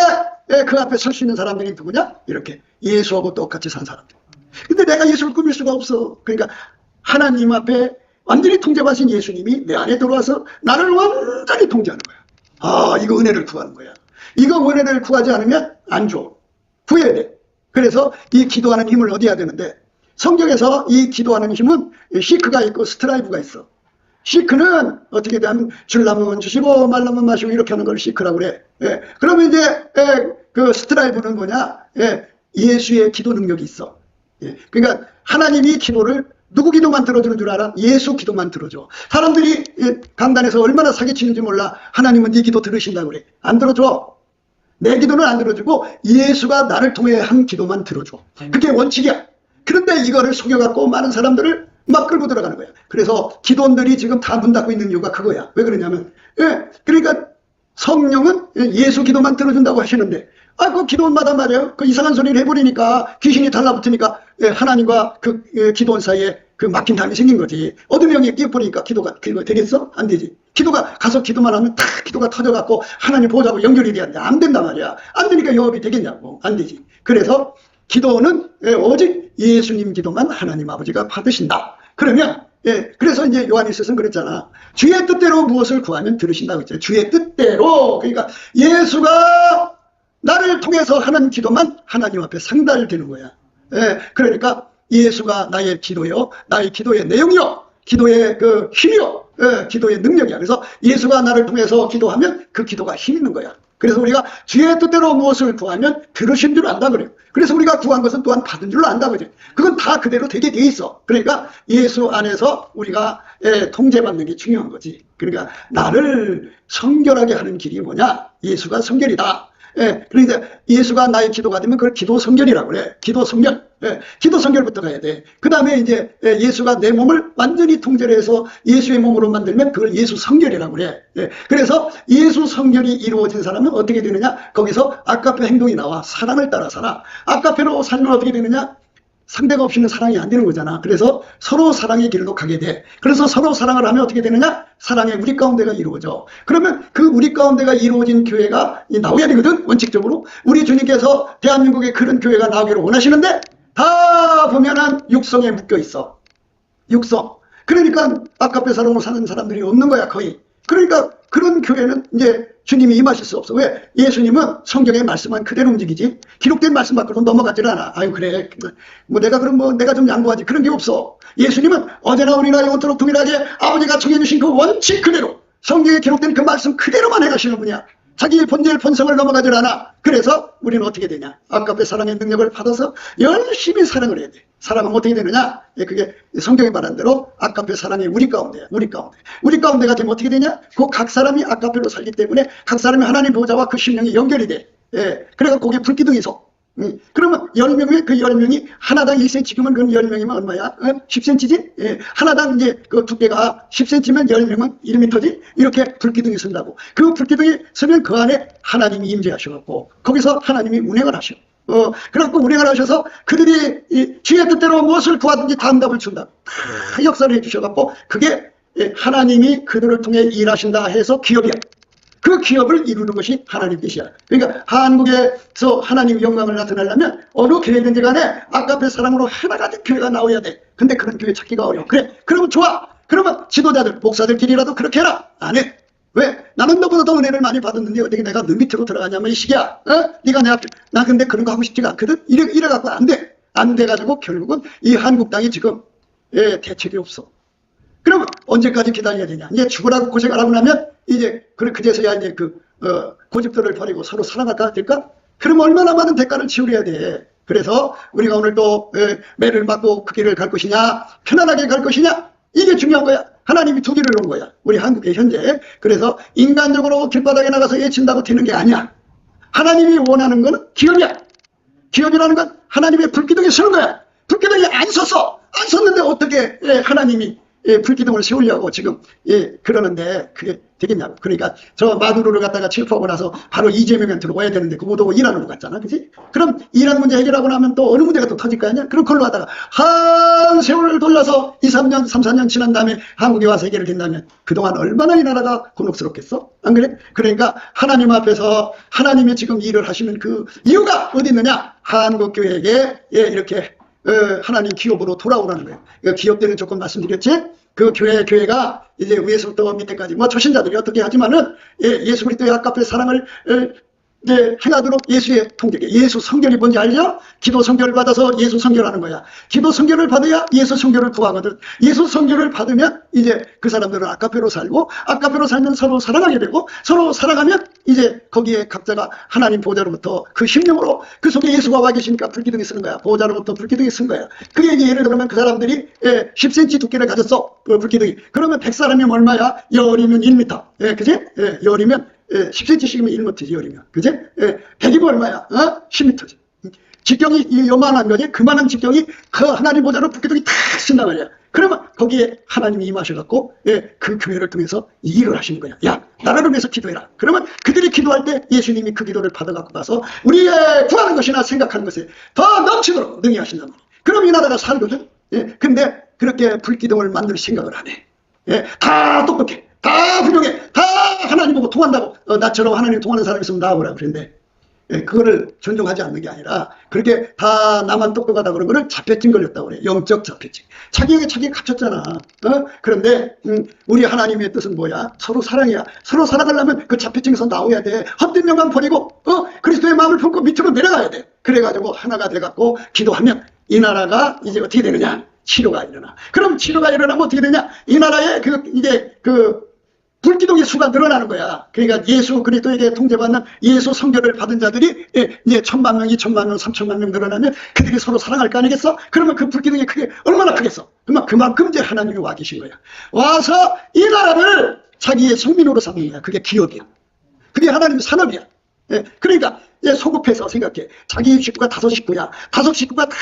S1: 그 앞에 설 수 있는 사람들이 누구냐? 이렇게 예수하고 똑같이 산 사람들. 근데 내가 예수를 꾸밀 수가 없어. 그러니까 하나님 앞에 완전히 통제받으신 예수님이 내 안에 들어와서 나를 완전히 통제하는 거야. 이거 은혜를 구하는 거야. 이거 은혜를 구하지 않으면 안 줘. 구해야 돼. 그래서 이 기도하는 힘을 얻어야 되는데 성경에서 이 기도하는 힘은 시크가 있고 스트라이브가 있어. 시크는 어떻게 되면 줄라면 주시고 말라면 마시고 이렇게 하는 걸 시크라고 그래. 그러면 이제 그 스트라이브는 뭐냐? 예수의 기도 능력이 있어. 그러니까 하나님이 기도를 누구 기도만 들어주는 줄 알아? 예수 기도만 들어줘. 사람들이 강단에서 얼마나 사기치는지 몰라. 하나님은 네 기도 들으신다고 그래. 안 들어줘. 내 기도는 안 들어주고 예수가 나를 통해 한 기도만 들어줘. 그게 원칙이야. 그런데 이거를 속여갖고 많은 사람들을 막 끌고 들어가는 거야. 그래서 기도원들이 지금 다 문 닫고 있는 이유가 그거야. 왜 그러냐면 그러니까 성령은 예수 기도만 들어준다고 하시는데 그 기도원마다 말이에요. 그 이상한 소리를 해버리니까 귀신이 달라붙으니까 하나님과 그 기도원 사이에 그 막힌 담이 생긴 거지. 어둠 영에 끼어버리니까 기도가 되겠어? 안 되지. 기도가 가서 기도만 하면 탁 기도가 터져갖고 하나님 보호자고 연결이 돼야 돼. 안 된단 말이야. 안 되니까 영업이 되겠냐고. 안 되지. 그래서 기도는 오직 예수님 기도만 하나님 아버지가 받으신다. 그러면 그래서 이제 요한일서는 그랬잖아. 주의 뜻대로 무엇을 구하면 들으신다고 했죠. 주의 뜻대로. 그러니까 예수가 나를 통해서 하는 기도만 하나님 앞에 상달되는 거야. 그러니까 예수가 나의 기도요, 나의 기도의 내용이요, 기도의 그 힘이요, 기도의 능력이야. 그래서 예수가 나를 통해서 기도하면 그 기도가 힘 있는 거야. 그래서 우리가 주의 뜻대로 무엇을 구하면 들으신 줄 안다 그래요. 그래서 우리가 구한 것은 또한 받은 줄 안다 그래요. 그건 다 그대로 되게 돼 있어. 그러니까 예수 안에서 우리가 통제받는 게 중요한 거지. 그러니까 나를 성결하게 하는 길이 뭐냐? 예수가 성결이다. 그러니까 예수가 나의 기도가 되면 그걸 기도 성결이라고 그래. 기도 성결. 기도 성결부터 가야 돼. 그 다음에 이제 예수가 내 몸을 완전히 통제를 해서 예수의 몸으로 만들면 그걸 예수 성결이라고 그래. 그래서 예수 성결이 이루어진 사람은 어떻게 되느냐? 거기서 아까페 행동이 나와. 사랑을 따라 살아. 아까페로 살면 어떻게 되느냐? 상대가 없이는 사랑이 안 되는 거잖아. 그래서 서로 사랑의 길로 가게 돼. 그래서 서로 사랑을 하면 어떻게 되느냐? 사랑의 우리 가운데가 이루어져. 그러면 그 우리 가운데가 이루어진 교회가 나와야 되거든. 원칙적으로. 우리 주님께서 대한민국에 그런 교회가 나오기를 원하시는데 다 보면은 육성에 묶여 있어. 육성. 그러니까 아까페 사랑으로 사는 사람들이 없는 거야, 거의. 그러니까 그런 교회는 이제 주님이 임하실 수 없어. 왜? 예수님은 성경의 말씀만 그대로 움직이지 기록된 말씀 밖으로 넘어가질 않아. 아유 그래 뭐 내가 그럼 뭐 내가 좀 양보하지 그런 게 없어. 예수님은 어제나 오늘나 영원토록 동일하게 아버지가 정해주신 그 원칙 그대로 성경에 기록된 그 말씀 그대로만 해가시는 분이야. 자기 본질 본성을 넘어가질 않아. 그래서 우리는 어떻게 되냐? 아까페 사랑의 능력을 받아서 열심히 사랑을 해야 돼. 사랑은 어떻게 되느냐? 그게 성경이 말한 대로 아까페 사랑이 우리 가운데야. 우리 가운데. 우리 가운데가 되면 어떻게 되냐? 그 각 사람이 아까페로 살기 때문에 각 사람이 하나님 보좌와 그 심령이 연결이 돼. 그래서 거기에 불기둥이 서. 그러면 10명이 그 10명이 하나당 1cm, 지금은 그럼 10명이면 얼마야? 10cm지? 하나당 이제 그 두께가 10cm면 10명은 1m지? 이렇게 불기둥이 선다고. 그 불기둥이 서면 그 안에 하나님이 임재하셔갖고 거기서 하나님이 운행을 하셔. 그래갖고 운행을 하셔서 그들이 이 주의 뜻대로 무엇을 구하든지 다 응답을 준다. 다 역사를 해주셔갖고 그게 하나님이 그들을 통해 일하신다 해서 기업이야. 그 기업을 이루는 것이 하나님 뜻이야. 그러니까 한국에서 하나님 영광을 나타내려면 어느 교회든지 간에 아까페 사랑으로 하나가 된 교회가 나와야 돼. 근데 그런 교회 찾기가 어려워. 그래, 그러면 좋아. 그러면 지도자들, 목사들끼리라도 그렇게 해라. 안 해. 왜? 나는 너보다 더 은혜를 많이 받았는데 어떻게 내가 너 밑으로 들어가냐면 이 시기야. 네가 내 앞에. 나 근데 그런 거 하고 싶지가 않거든. 이래갖고 안 돼. 안 돼가지고 결국은 이 한국 땅이 지금 대책이 없어. 그러면 언제까지 기다려야 되냐? 이제 죽으라고 고생하라고 나면 이제 그제서야 이제 고집들을 버리고 서로 사랑할까 될까? 그럼 얼마나 많은 대가를 치르야 돼. 그래서 우리가 오늘 또 매를 맞고 그 길을 갈 것이냐, 편안하게 갈 것이냐, 이게 중요한 거야. 하나님이 두 길을 놓은 거야. 우리 한국에 현재. 그래서 인간적으로 길바닥에 나가서 예친다고 되는 게 아니야. 하나님이 원하는 건 기업이야. 기업이라는 건 하나님의 불기둥에 서는 거야. 불기둥에 안 섰어. 안 섰는데 어떻게 하나님이 불기둥을 세우려고 지금 그러는데 그게 되겠냐고. 그러니까 저 마두로를 갖다가 체포하고 나서 바로 이재명한테 들어와야 되는데 그거도 일하는 것 같잖아. 그치? 그럼 이란 문제 해결하고 나면 또 어느 문제가 또 터질 거 아니야? 그럼 그걸로 하다가 한 세월을 돌려서 2, 3년, 3, 4년 지난 다음에 한국에 와서 해결을 된다면 그동안 얼마나 이 나라가 곤혹스럽겠어? 안 그래? 그러니까 하나님 앞에서 하나님이 지금 일을 하시는 그 이유가 어디 있느냐? 한국교회에게 이렇게 하나님 기업으로 돌아오라는 거예요. 기업들은 조금 말씀드렸지? 그 교회가 이제 위에서부터 밑에까지 뭐 초신자들이 어떻게 하지만은 예수 그리스도의 아까페 사랑을 행하도록 예수의 통제계, 예수 성결이 뭔지 알죠? 기도 성결을 받아서 예수 성결하는 거야. 기도 성결을 받아야 예수 성결을 구하거든. 예수 성결을 받으면 이제 그 사람들은 아까페로 살고, 아까페로 살면 서로 사랑하게 되고, 서로 사랑하면 이제 거기에 각자가 하나님 보좌로부터 그 심령으로 그 속에 예수가 와 계시니까 불기둥이 쓰는 거야. 보좌로부터 불기둥이 쓴 거야. 그게 이제 예를 들면 그 사람들이 10cm 두께를 가졌어. 불기둥이. 그러면 100사람이면 얼마야? 열이면 1m. 그지? 열이면 10cm씩이면 1m지, 열이면. 그지? 100이면 얼마야? 10m지. 직경이 요만한 거지? 그만한 직경이 그 하나님 보좌로 불기둥이 탁 쓴단 말이야. 그러면 거기에 하나님이 임하셔갖고, 그 교회를 통해서 일을 하시는 거야. 야, 나라를 위해서 기도해라. 그러면 그들이 기도할 때 예수님이 그 기도를 받아갖고 가서 우리의 구하는 것이나 생각하는 것에 더 넘치도록 능히 하신단 말이야. 그럼 이 나라가 살거든? 근데 그렇게 불기둥을 만들 생각을 안 해. 다 똑똑해. 다 훌륭해. 다 하나님 보고 통한다고. 나처럼 하나님 통하는 사람이 있으면 나와보라 그랬는데, 그거를 존중하지 않는 게 아니라 그렇게 다 나만 똑똑하다 그런 거를 자폐증 걸렸다고 그래. 영적 자폐증. 자기에게 자기가 갇혔잖아. 그런데 우리 하나님의 뜻은 뭐야? 서로 사랑이야. 서로 사랑하려면 그 자폐증에서 나와야 돼. 헛된 영광 버리고 그리스도의 마음을 품고 밑으로 내려가야 돼. 그래가지고 하나가 돼갖고 기도하면 이 나라가 이제 어떻게 되느냐? 치료가 일어나. 그럼 치료가 일어나면 어떻게 되냐? 이 나라에 이제 불기둥의 수가 늘어나는 거야. 그러니까 예수 그리스도에게 통제받는 예수 성결을 받은 자들이 이제 1000만 명, 2000만 명, 3000만 명 늘어나면 그들이 서로 사랑할 거 아니겠어? 그러면 그 불기둥이 크게 얼마나 크겠어? 그만큼 이제 하나님이 와 계신 거야. 와서 이 나라를 자기의 성민으로 삼는 거야. 그게 기업이야. 그게 하나님의 산업이야. 그러니까 소급해서 생각해. 자기 식구가 5식구야. 5식구가 다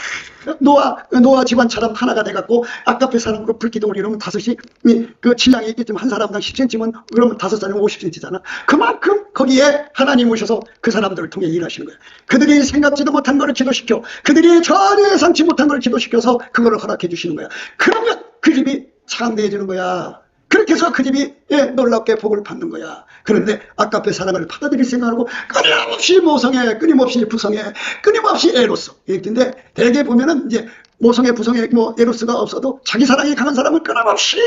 S1: 노아 집안처럼 하나가 돼갖고 아까페 사람으로 불기둥을 이루면 5이 그 질량이 있겠지만 한 사람당 10cm면 그러면 5사람은 50cm잖아. 그만큼 거기에 하나님 오셔서 그 사람들을 통해 일하시는 거야. 그들이 생각지도 못한 거를 기도시켜, 그들이 전혀 예상치 못한 걸 기도시켜서 그거를 허락해 주시는 거야. 그러면 그 집이 창대해지는 거야. 그렇게 해서 그 집이 놀랍게 복을 받는 거야. 그런데 아까페 사람을 받아들일 생각하고 끊임없이 모성애, 끊임없이 부성애, 끊임없이 에로스. 근데 대개 보면은 이제 모성애, 부성애, 뭐 에로스가 없어도 자기 사랑이 강한 사람은 끊임없이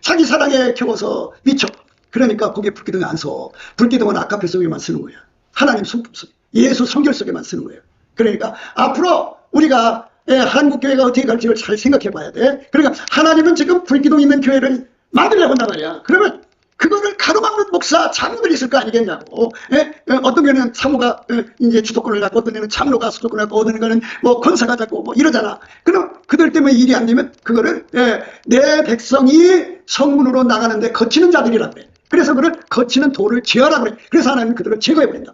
S1: 자기 사랑에 겨워서 미쳐. 그러니까 거기에 불기둥이 안 서. 불기둥은 아까페 속에만 쓰는 거야. 하나님 성품 속에, 예수 성결 속에만 쓰는 거예요. 그러니까 앞으로 우리가 한국교회가 어떻게 갈지를 잘 생각해 봐야 돼. 그러니까 하나님은 지금 불기둥 있는 교회를 만들려고 한단 말이야. 그러면 그거를 가로막는 목사, 장로들이 있을 거 아니겠냐고. 어떤 경우는 사모가 이제 주도권을 갖고, 어떤 경우는 장로가 주도권을 갖고, 어떤 경우는 뭐 권사가 잡고 뭐 이러잖아. 그럼 그들 때문에 일이 안 되면 그거를 내 백성이 성문으로 나가는데 거치는 자들이라 그래. 그래서 그걸 거치는 돌을 제어라 그래. 그래서 하나님은 그들을 제거해버린다.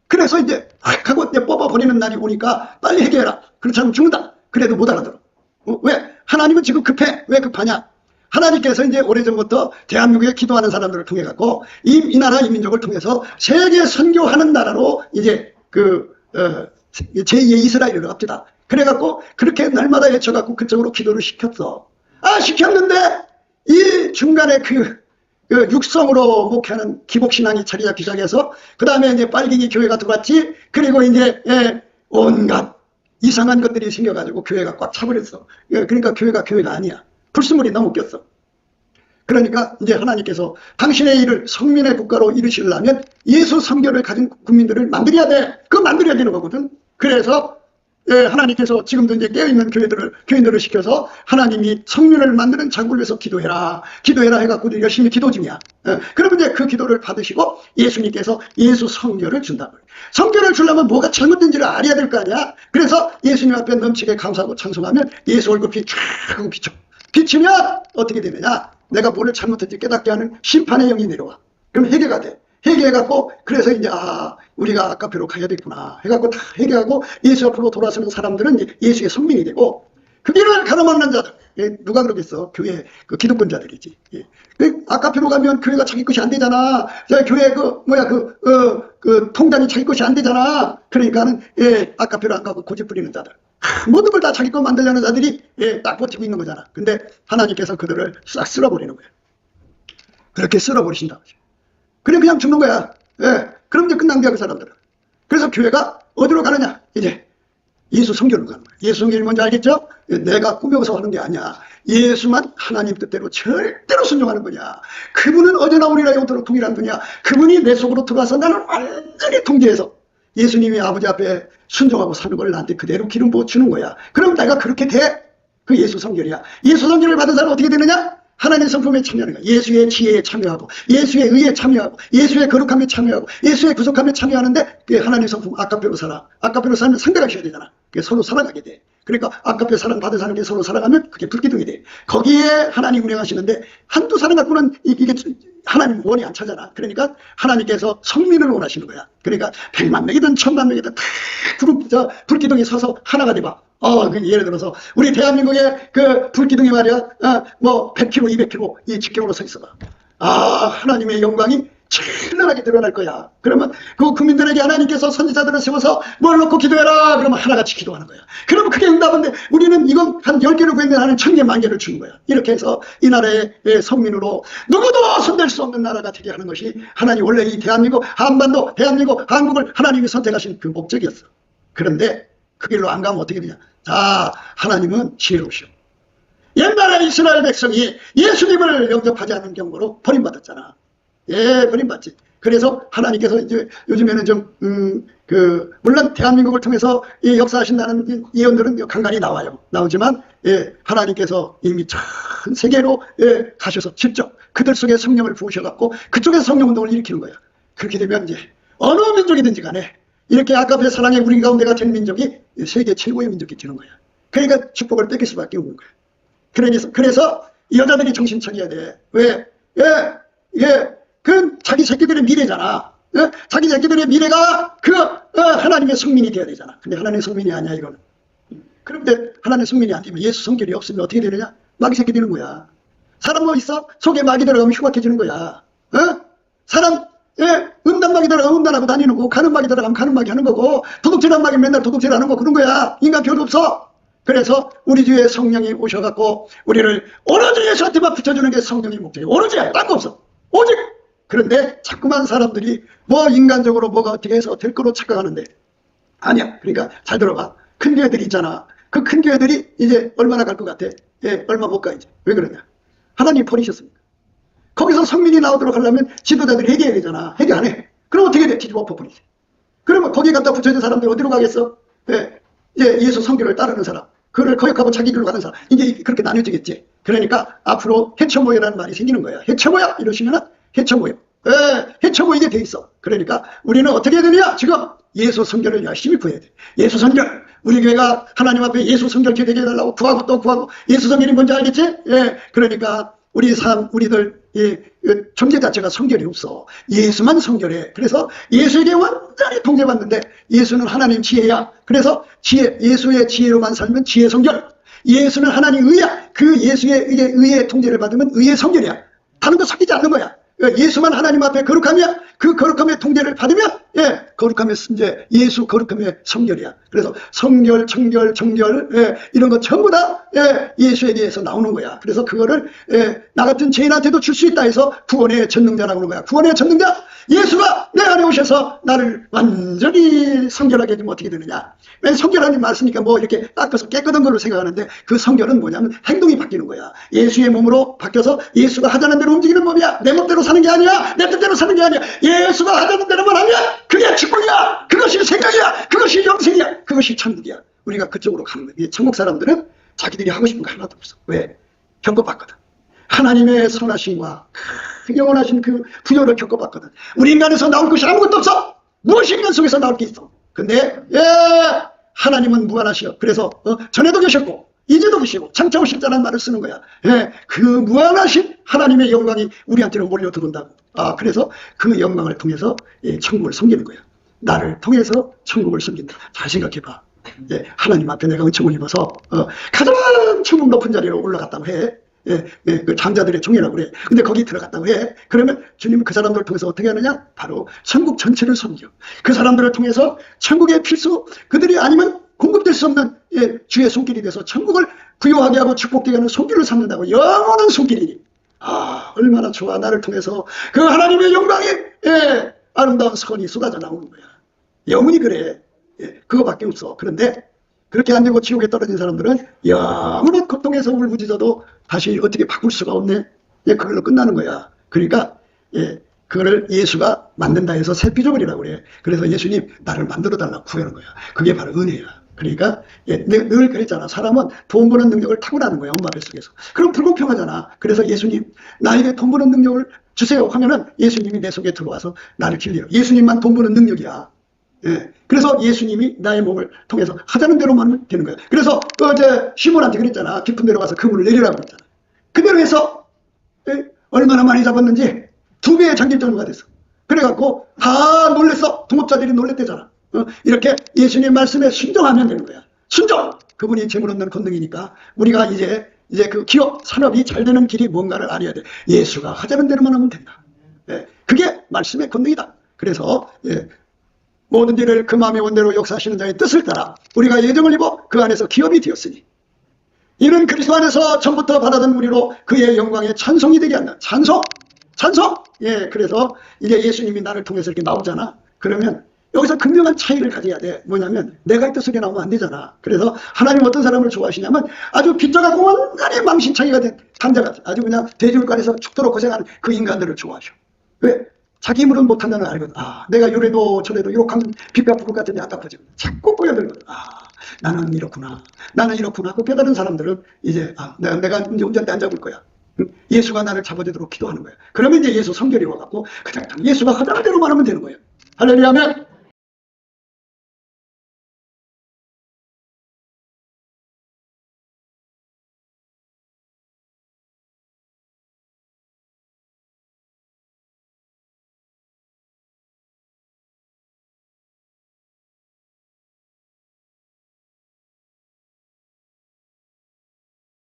S1: 그래서 이제 하고 이제 뽑아버리는 날이 오니까 빨리 해결해라. 그렇지 않으면 죽는다. 그래도 못 알아들어. 왜? 하나님은 지금 급해. 왜 급하냐? 하나님께서 이제 오래전부터 대한민국에 기도하는 사람들을 통해 갖고 이 나라 이 민족을 통해서 세계 선교하는 나라로 이제 제2의 이스라엘을 합시다. 그래 갖고 그렇게 날마다 외쳐 갖고 그쪽으로 기도를 시켰어. 시켰는데 이 중간에 그 육성으로 목회하는 기복신앙이 자리 잡기 시작해서 그 다음에 이제 빨갱이 교회가 들어왔지. 그리고 이제 온갖 이상한 것들이 생겨가지고 교회가 꽉 차버렸어. 그러니까 교회가 아니야. 불순물이 너무 꼈어. 그러니까 이제 하나님께서 당신의 일을 성민의 국가로 이루시려면 예수 성결을 가진 국민들을 만들어야 돼. 그거 만들어야 되는 거거든. 그래서 하나님께서 지금도 이제 깨어있는 교인들을 시켜서 하나님이 성민을 만드는 장구를 위해서 기도해라 해갖고 열심히 기도 중이야. 그러면 이제 그 기도를 받으시고 예수님께서 예수 성결을 준다고. 성결을 주려면 뭐가 잘못된지를 알아야 될 거 아니야. 그래서 예수님 앞에 넘치게 감사하고 찬송하면 예수 얼굴이 쫙 하고 비쳐. 비치면 어떻게 되느냐? 내가 뭐를 잘못했지 깨닫게 하는 심판의 영이 내려와. 그럼 회개가 돼. 회개해갖고 그래서 이제 우리가 아까페로 가야 되구나 해갖고 다 회개하고 예수 앞으로 돌아서는 사람들은 예수의 성민이 되고 그 길을 가로막는 자들. 누가 그러겠어? 교회 그 기득권자들이지. 아까페로 가면 교회가 자기 것이 안 되잖아. 교회 그 통장이 자기 것이 안 되잖아. 그러니까는 아까페로 안 가고 고집 부리는 자들. 모든 걸 다 자기 것 만들려는 자들이 딱 버티고 있는 거잖아. 근데 하나님께서 그들을 싹 쓸어버리는 거야. 그렇게 쓸어버리신다. 그래 그냥 죽는 거야. 그럼 이제 끝난 거야 그 사람들은. 그래서 교회가 어디로 가느냐? 이제 예수 성결로 가는 거야. 예수 성결이 뭔지 알겠죠? 내가 꾸며서 하는 게 아니야. 예수만 하나님 뜻대로 절대로 순종하는 거냐. 그분은 어제나 우리나 영토록 동일한 분이야. 그분이 내 속으로 들어와서 나를 완전히 통제해서 예수님이 아버지 앞에 순종하고 사는 걸 나한테 그대로 기름 부어 주는 거야. 그럼 내가 그렇게 돼. 그 예수 성결이야. 예수 성결을 받은 사람은 어떻게 되느냐? 하나님의 성품에 참여하는 거야. 예수의 지혜에 참여하고 예수의 의에 참여하고 예수의 거룩함에 참여하고 예수의 구속함에 참여하는데 그게 하나님의 성품 아까페로 살아. 아까페로 살면 상대가 있어야 되잖아. 그게 서로 사랑하게 돼. 그러니까 아까페 사랑 받은 사람이 서로 사랑하면 그게 불기둥이 돼. 거기에 하나님 운행하시는데 한두 사람 갖고는 이게 하나님 원이 안 차잖아. 그러니까 하나님께서 성민을 원하시는 거야. 그러니까 100만 명이든 1000만 명이든 다 불기둥이 서서 하나가 돼봐. 예를 들어서 우리 대한민국의 그 불기둥이 말이야, 뭐 100km, 200km 이 직경으로 서 있어봐. 하나님의 영광이 찬란하게 드러날 거야. 그러면 그 국민들에게 하나님께서 선지자들을 세워서 뭘 놓고 기도해라. 그러면 하나같이 기도하는 거야. 그러면 그게 응답인데 우리는 이건 한 10개를 구했는데 하나는 1000개, 10,000개를 주는 거야. 이렇게 해서 이 나라의 성민으로 누구도 손댈 수 없는 나라가 되게 하는 것이 하나님 원래 이 대한민국, 한반도, 대한민국, 한국을 하나님이 선택하신 그 목적이었어. 그런데 그 길로 안 가면 어떻게 되냐. 자, 하나님은 지혜로우시오. 옛날에 이스라엘 백성이 예수님을 영접하지 않은 경우로 버림받았잖아. 버림받지. 그래서 하나님께서 이제 요즘에는 물론 대한민국을 통해서 이 역사하신다는 예언들은 간간히 나와요. 나오지만, 하나님께서 이미 전 세계로 가셔서 직접 그들 속에 성령을 부으셔갖고 그쪽에서 성령 운동을 일으키는 거야. 그렇게 되면 이제 어느 민족이든지 간에 이렇게 아까의 사랑의 우리 가운데가 된 민족이 세계 최고의 민족이 되는 거야. 그러니까 축복을 뺏길 수밖에 없는 거야. 그래서 이 여자들이 정신 차려야 돼. 왜? 그건 자기 새끼들의 미래잖아. 자기 새끼들의 미래가 하나님의 성민이 되어야 되잖아. 근데 하나님의 성민이 아니야, 이거는. 그런데 하나님의 성민이 안 되면 예수 성결이 없으면 어떻게 되느냐? 마귀 새끼 되는 거야. 사람 뭐 있어? 속에 마귀 들어가면 흉악해지는 거야. 사람, 음란 마귀 들어가면 음란하고 다니는 거고, 가는 마귀 들어가면 가는 마귀 하는 거고, 도둑질한 마귀 맨날 도둑질 하는 거 그런 거야. 인간 별로 없어. 그래서 우리 주위에 성령이 오셔갖고 우리를 오로지 예수한테만 붙여주는 게 성령의 목적이에요. 오로지야. 딴 거 없어. 오직. 그런데 자꾸만 사람들이 뭐 인간적으로 뭐가 어떻게 해서 될 거로 착각하는데 아니야. 그러니까 잘 들어봐. 큰 교회들이 있잖아. 그 큰 교회들이 이제 얼마나 갈 것 같아? 얼마 못 가 이제. 왜 그러냐? 하나님이 버리셨습니다. 거기서 성민이 나오도록 하려면 지도자들이 회개해야 되잖아. 회개 안 해. 그럼 어떻게 돼? 뒤집어 엎어버리지. 그러면 거기 갖다 붙여진 사람들 어디로 가겠어? 예수 성교를 따르는 사람. 그를 거역하고 자기 길로 가는 사람. 이제 그렇게 나뉘어지겠지. 그러니까 앞으로 해처모여라는 말이 생기는 거야. 해처모여 이러시면은 해처모여. 해처모이게 돼 있어. 그러니까 우리는 어떻게 해야 되느냐? 지금 예수 성결을 열심히 구해야 돼. 예수 성결. 우리 교회가 하나님 앞에 예수 성결 되게 해달라고 구하고 또 구하고. 예수 성결이 뭔지 알겠지? 그러니까 우리들 존재 자체가 성결이 없어. 예수만 성결해. 그래서 예수에게 완전히 통제받는데 예수는 하나님 지혜야. 그래서 예수의 지혜로만 살면 지혜 성결. 예수는 하나님 의야. 그 예수의 의의 통제를 받으면 의의 성결이야. 다른 거 섞이지 않는 거야. 예수만 하나님 앞에 거룩함이야. 그 거룩함의 통제를 받으면 거룩함의 이제 예수 거룩함의 성결이야. 그래서 성결, 청결, 정결 이런 거 전부 다 예수에 대해서 나오는 거야. 그래서 그거를 나 같은 죄인한테도 줄 수 있다 해서 구원의 전능자라고 하는 거야. 구원의 전능자. 예수가 내 안에 오셔서 나를 완전히 성결하게 해주면 어떻게 되느냐. 왜 성결하는 말 쓰니까 뭐 이렇게 닦아서 깨끗한 걸로 생각하는데 그 성결은 뭐냐면 행동이 바뀌는 거야. 예수의 몸으로 바뀌어서 예수가 하자는 대로 움직이는 몸이야. 내 멋대로 사는 게 아니야. 내 뜻대로 사는 게 아니야. 예수가 하자는 대로만 하면 그게 축복이야. 그것이 생각이야. 그것이 영생이야. 그것이 천국이야. 우리가 그쪽으로 가는 거야. 천국 사람들은 자기들이 하고 싶은 거 하나도 없어. 왜? 겪어봤거든. 하나님의 선하심과 영원하신 그 부여를 겪어봤거든. 우리 인간에서 나올 것이 아무것도 없어. 무엇이 인간 속에서 나올 게 있어. 근데 하나님은 무한하시오. 그래서 전에도 계셨고 이제도 계시고 장차 오실 자라는 말을 쓰는 거야. 그 무한하신 하나님의 영광이 우리한테로 몰려 들어온다고. 그래서 그 영광을 통해서 천국을 섬기는 거야. 나를 통해서 천국을 섬긴다. 잘 생각해봐. 하나님 앞에 내가 은총을 입어서 가장 천국 높은 자리로 올라갔다고 해. 그 장자들의 종이라고 그래. 근데 거기 들어갔다고 해. 그러면 주님은 그 사람들을 통해서 어떻게 하느냐? 바로 천국 전체를 섬겨. 그 사람들을 통해서 천국의 필수, 그들이 아니면 공급될 수 없는 주의 손길이 돼서 천국을 부여하게 하고 축복되게 하는 손길을 삼는다고. 영원한 손길이니. 얼마나 좋아. 나를 통해서 그 하나님의 영광이 아름다운 선이 쏟아져 나오는 거야. 영원히 그래. 그거밖에 없어. 그런데 그렇게 안 되고 지옥에 떨어진 사람들은 영원한 고통에서 울부짖어도 다시 어떻게 바꿀 수가 없네. 그걸로 끝나는 거야. 그러니까 그거를 예수가 만든다 해서 세피조물이라고 그래. 그래서 예수님 나를 만들어 달라고 구하는 거야. 그게 바로 은혜야. 그러니까 늘 그랬잖아. 사람은 돈 버는 능력을 타고나는 거야. 엄마 뱃속에서. 그럼 불공평하잖아. 그래서 예수님 나에게 돈 버는 능력을 주세요 하면은 예수님이 내 속에 들어와서 나를 길러요. 예수님만 돈 버는 능력이야. 그래서 예수님이 나의 몸을 통해서 하자는 대로만 하면 되는 거야. 그래서 어제 시몬한테 그랬잖아. 깊은 데로 가서 그물을 내리라고 그랬잖아. 그대로 해서 얼마나 많이 잡았는지 2배의 장길 정도가 됐어. 그래갖고 다 놀랬어. 동업자들이 놀랬대잖아. 이렇게 예수님 말씀에 순종하면 되는 거야. 순종! 그분이 재물 얻는 권능이니까 우리가 이제 그 기업, 산업이 잘 되는 길이 뭔가를 알아야 돼. 예수가 하자는 대로만 하면 된다. 그게 말씀의 권능이다. 그래서 모든 일을 그 마음의 원대로 역사하시는 자의 뜻을 따라 우리가 예정을 입어 그 안에서 기업이 되었으니 이는 그리스도 안에서 전부터 받아든 우리로 그의 영광의 찬송이 되게 한다. 찬송! 그래서 이제 예수님이 나를 통해서 이렇게 나오잖아. 그러면 여기서 극명한 차이를 가져야 돼. 뭐냐면 내가 이 뜻으로 나오면 안 되잖아. 그래서 하나님 어떤 사람을 좋아하시냐면 아주 빚져가고 완전히 망신창이가 된 강자가 아주 그냥 돼지물간에서 죽도록 고생하는 그 인간들을 좋아하셔. 왜? 자기 힘으로는 못한다는 걸 알거든. 내가 요래도 저래도 이렇게 빚 갚을 것 같은데 안 갚아지고 자꾸 꼬여들거든. 나는 이렇구나. 나는 이렇구나. 그 깨달은 사람들은 이제 내가 이제 운전대 안 잡을 거야. 예수가 나를 잡아주도록 기도하는 거예요. 그러면 이제 예수 성결이 와갖고 그냥 예수가 하자는 대로만 하면 되는 거예요. 할렐루야. 아멘.